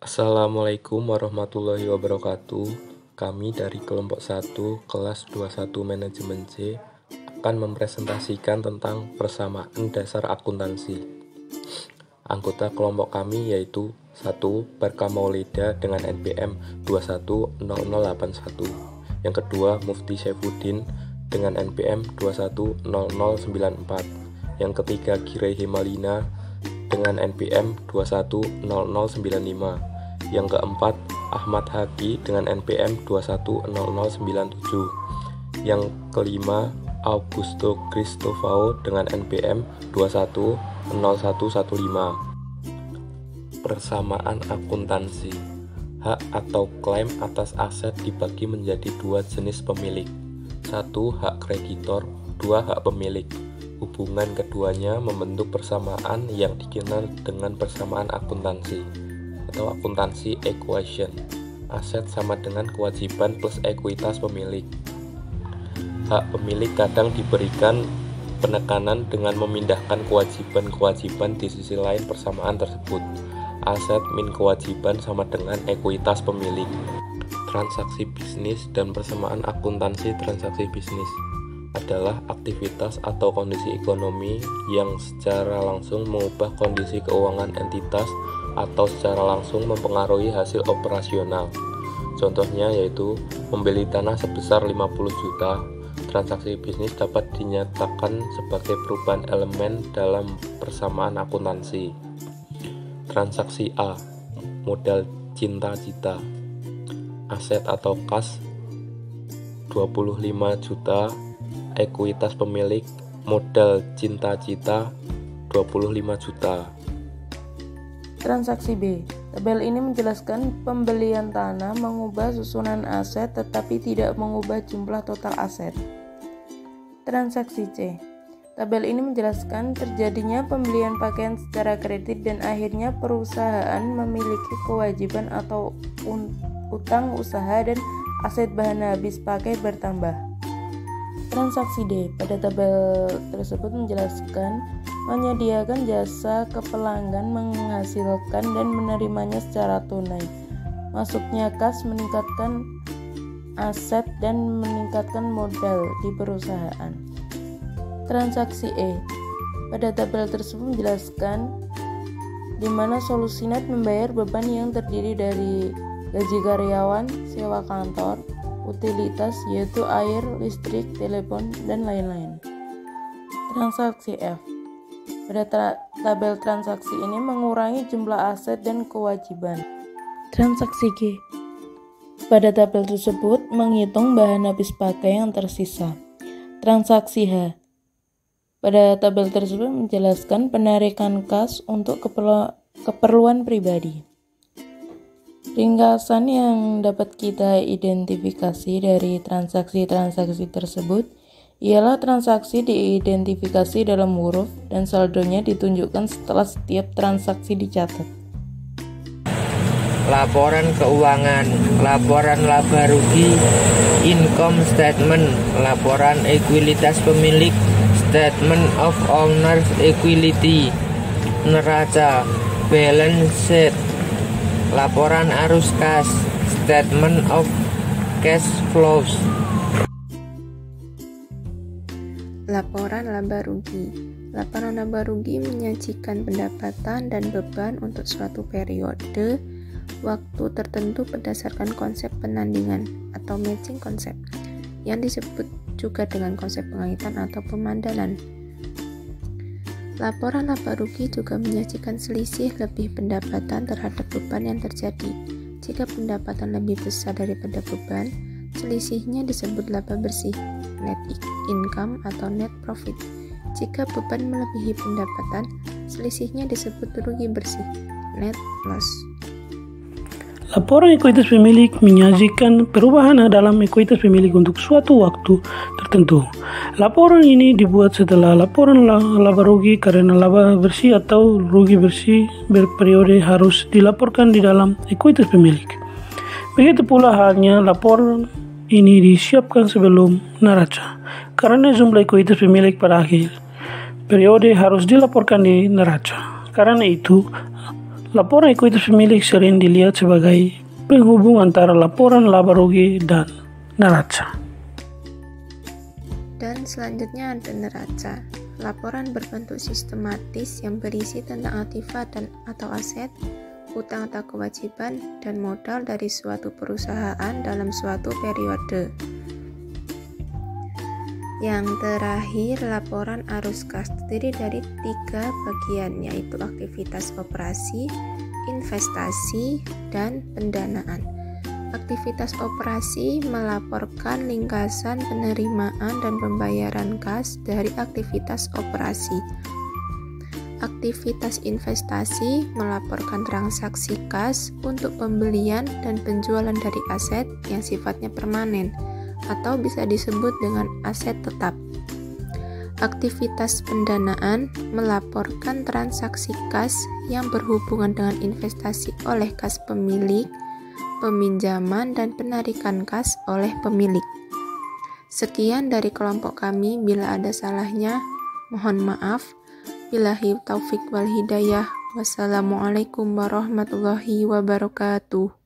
Assalamualaikum warahmatullahi wabarakatuh. Kami dari kelompok 1 kelas 21 manajemen C akan mempresentasikan tentang persamaan dasar akuntansi. Anggota kelompok kami yaitu 1. Barka Maulida dengan NPM 210081. Yang kedua Mufti Saifuddin dengan NPM 210094. Yang ketiga Giray Himalina dengan NPM 210095. Yang keempat Ahmad Haki dengan NPM 210097. Yang kelima Augusto Cristofao dengan NPM 210115. Persamaan akuntansi. Hak atau klaim atas aset dibagi menjadi dua jenis pemilik. 1. Hak kreditor, 2. Hak pemilik. Hubungan keduanya membentuk persamaan yang dikenal dengan persamaan akuntansi atau akuntansi equation. Aset sama dengan kewajiban plus ekuitas pemilik. Hak pemilik kadang diberikan penekanan dengan memindahkan kewajiban-kewajiban di sisi lain persamaan tersebut. Aset min kewajiban sama dengan ekuitas pemilik. Transaksi bisnis dan persamaan akuntansi transaksi bisnis adalah aktivitas atau kondisi ekonomi yang secara langsung mengubah kondisi keuangan entitas atau secara langsung mempengaruhi hasil operasional. Contohnya yaitu membeli tanah sebesar 50 juta. Transaksi bisnis dapat dinyatakan sebagai perubahan elemen dalam persamaan akuntansi. Transaksi A, modal cinta-cita. Aset atau kas 25 juta, ekuitas pemilik modal cinta-cita 25 juta. Transaksi B. Tabel ini menjelaskan pembelian tanah mengubah susunan aset tetapi tidak mengubah jumlah total aset. Transaksi C. Tabel ini menjelaskan terjadinya pembelian pakaian secara kredit dan akhirnya perusahaan memiliki kewajiban atau utang usaha dan aset bahan habis pakai bertambah. Transaksi D. Pada tabel tersebut menjelaskan menyediakan jasa ke pelanggan, menghasilkan dan menerimanya secara tunai. Masuknya kas meningkatkan aset dan meningkatkan modal di perusahaan. Transaksi E. Pada tabel tersebut menjelaskan di mana solusi net membayar beban yang terdiri dari gaji karyawan, sewa kantor, utilitas yaitu air, listrik, telepon, dan lain-lain. Transaksi F. Pada tabel transaksi ini mengurangi jumlah aset dan kewajiban. Transaksi G. Pada tabel tersebut menghitung bahan habis pakai yang tersisa. Transaksi H. Pada tabel tersebut menjelaskan penarikan kas untuk keperluan pribadi. Ringkasan yang dapat kita identifikasi dari transaksi-transaksi tersebut ialah transaksi diidentifikasi dalam huruf dan saldonya ditunjukkan setelah setiap transaksi dicatat. Laporan keuangan, laporan laba rugi, income statement, laporan ekuilitas pemilik, statement of owner's equity, neraca, balance sheet, laporan arus kas, statement of cash flows. Laporan laba rugi. Laporan laba rugi menyajikan pendapatan dan beban untuk suatu periode waktu tertentu berdasarkan konsep penandingan atau matching konsep yang disebut juga dengan konsep pengaitan atau pemandanan. Laporan laba rugi juga menyajikan selisih lebih pendapatan terhadap beban yang terjadi. Jika pendapatan lebih besar daripada beban, selisihnya disebut laba bersih, net income atau net profit. Jika beban melebihi pendapatan, selisihnya disebut rugi bersih, net loss. Laporan ekuitas pemilik menyajikan perubahan dalam ekuitas pemilik untuk suatu waktu tertentu. Laporan ini dibuat setelah laporan laba rugi karena laba bersih atau rugi bersih berperiode harus dilaporkan di dalam ekuitas pemilik. Begitu pula halnya laporan ini disiapkan sebelum neraca karena jumlah ekuitas pemilik pada akhir periode harus dilaporkan di neraca. Karena itu, Laporan ekuitas pemilik sering dilihat sebagai penghubung antara laporan laba rugi dan neraca. Dan selanjutnya ada neraca. Laporan berbentuk sistematis yang berisi tentang aktiva dan atau aset, utang atau kewajiban, dan modal dari suatu perusahaan dalam suatu periode. Yang terakhir, laporan arus kas terdiri dari 3 bagian, yaitu aktivitas operasi, investasi, dan pendanaan. Aktivitas operasi melaporkan lingkasan penerimaan dan pembayaran kas dari aktivitas operasi. Aktivitas investasi melaporkan transaksi kas untuk pembelian dan penjualan dari aset yang sifatnya permanen atau bisa disebut dengan aset tetap. Aktivitas pendanaan melaporkan transaksi kas yang berhubungan dengan investasi oleh kas pemilik, peminjaman, dan penarikan kas oleh pemilik. Sekian dari kelompok kami, bila ada salahnya, mohon maaf. Billahi taufik wal hidayah. Wassalamualaikum warahmatullahi wabarakatuh.